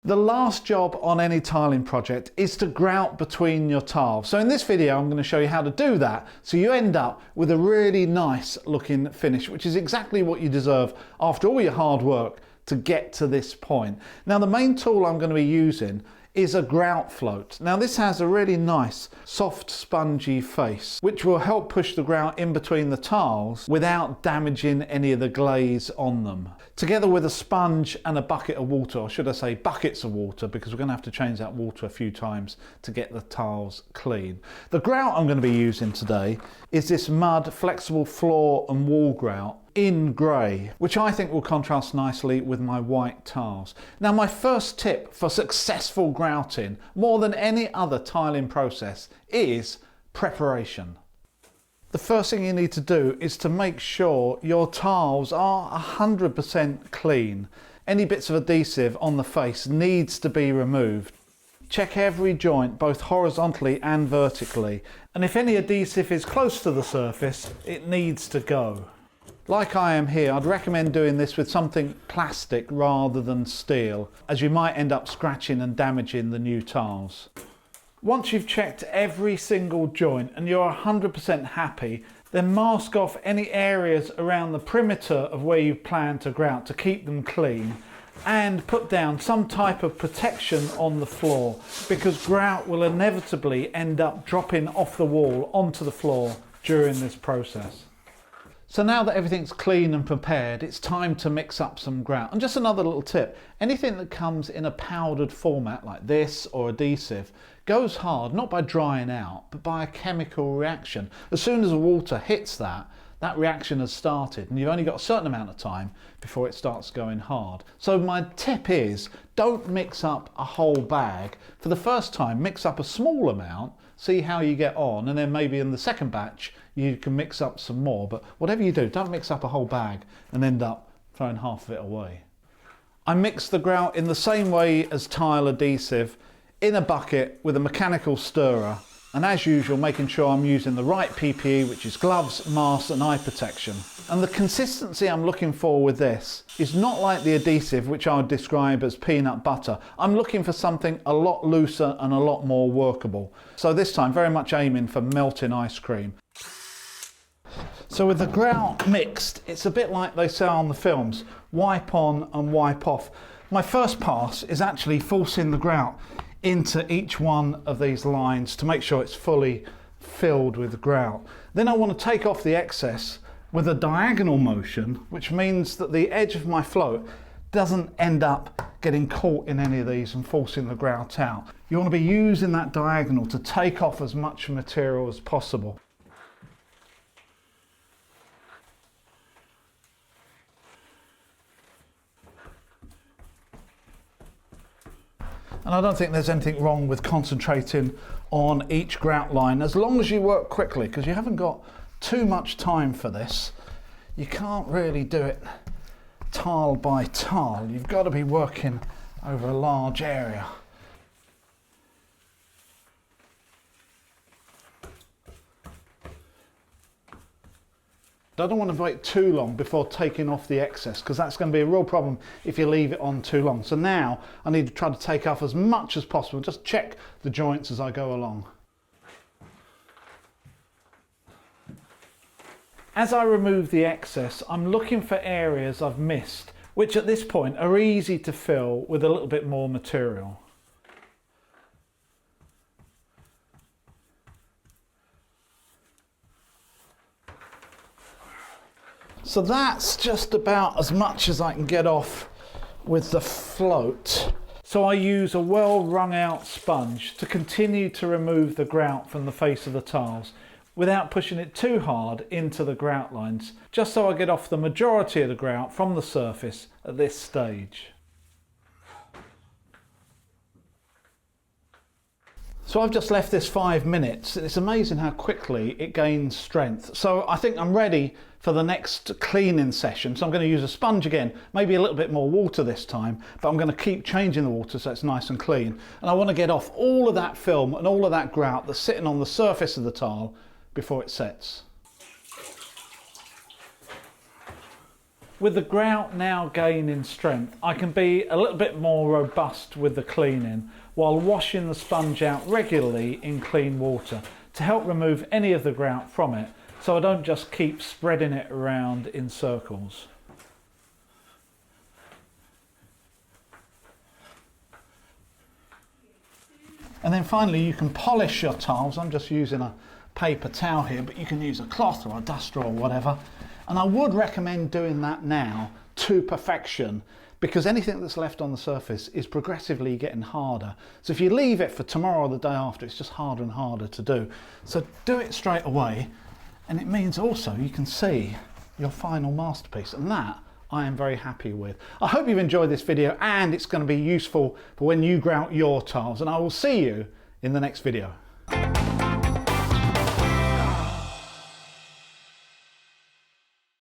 The last job on any tiling project is to grout between your tiles. So in this video I'm going to show you how to do that so you end up with a really nice looking finish, which is exactly what you deserve after all your hard work to get to this point. Now the main tool I'm going to be using is a grout float. Now this has a really nice soft spongy face which will help push the grout in between the tiles without damaging any of the glaze on them. Together with a sponge and a bucket of water, or should I say buckets of water, because we're going to have to change that water a few times to get the tiles clean. The grout I'm going to be using today is this mud flexible floor and wall grout in grey, which I think will contrast nicely with my white tiles. Now my first tip for successful grouting, more than any other tiling process, is preparation. The first thing you need to do is to make sure your tiles are 100% clean. Any bits of adhesive on the face needs to be removed. Check every joint both horizontally and vertically, and if any adhesive is close to the surface, it needs to go. Like I am here, I'd recommend doing this with something plastic rather than steel, as you might end up scratching and damaging the new tiles. Once you've checked every single joint and you're 100% happy, then mask off any areas around the perimeter of where you plan to grout to keep them clean, and put down some type of protection on the floor, because grout will inevitably end up dropping off the wall onto the floor during this process. So now that everything's clean and prepared, it's time to mix up some grout. And just another little tip, anything that comes in a powdered format like this or adhesive goes hard not by drying out, but by a chemical reaction. As soon as the water hits that reaction has started, and you've only got a certain amount of time before it starts going hard. So my tip is, don't mix up a whole bag. For the first time, mix up a small amount, see how you get on, and then maybe in the second batch you can mix up some more. But whatever you do, don't mix up a whole bag and end up throwing half of it away. I mix the grout in the same way as tile adhesive, in a bucket with a mechanical stirrer, and as usual making sure I'm using the right PPE, which is gloves, masks and eye protection. And the consistency I'm looking for with this is not like the adhesive, which I would describe as peanut butter. I'm looking for something a lot looser and a lot more workable. So this time very much aiming for melting ice cream. So with the grout mixed, it's a bit like they say on the films, wipe on and wipe off. My first pass is actually forcing the grout into each one of these lines to make sure it's fully filled with grout. Then I want to take off the excess with a diagonal motion, which means that the edge of my float doesn't end up getting caught in any of these and forcing the grout out. You want to be using that diagonal to take off as much material as possible. And I don't think there's anything wrong with concentrating on each grout line as long as you work quickly, because you haven't got too much time for this. You can't really do it tile by tile. You've got to be working over a large area. I don't want to wait too long before taking off the excess, because that's going to be a real problem if you leave it on too long. So now I need to try to take off as much as possible. Just check the joints as I go along. As I remove the excess, I'm looking for areas I've missed, which at this point are easy to fill with a little bit more material. So that's just about as much as I can get off with the float. So I use a well wrung out sponge to continue to remove the grout from the face of the tiles without pushing it too hard into the grout lines, just so I get off the majority of the grout from the surface at this stage. So I've just left this 5 minutes. It's amazing how quickly it gains strength. So I think I'm ready for the next cleaning session. So I'm going to use a sponge again, maybe a little bit more water this time, but I'm going to keep changing the water so it's nice and clean. And I want to get off all of that film and all of that grout that's sitting on the surface of the tile before it sets. With the grout now gaining strength, I can be a little bit more robust with the cleaning while washing the sponge out regularly in clean water to help remove any of the grout from it, so I don't just keep spreading it around in circles. And then finally you can polish your tiles. I'm just using a paper towel here, but you can use a cloth or a duster or whatever. And I would recommend doing that now to perfection, because anything that's left on the surface is progressively getting harder. So if you leave it for tomorrow or the day after, it's just harder and harder to do. So do it straight away, and it means also you can see your final masterpiece, and that I am very happy with. I hope you've enjoyed this video and it's going to be useful for when you grout your tiles, and I will see you in the next video.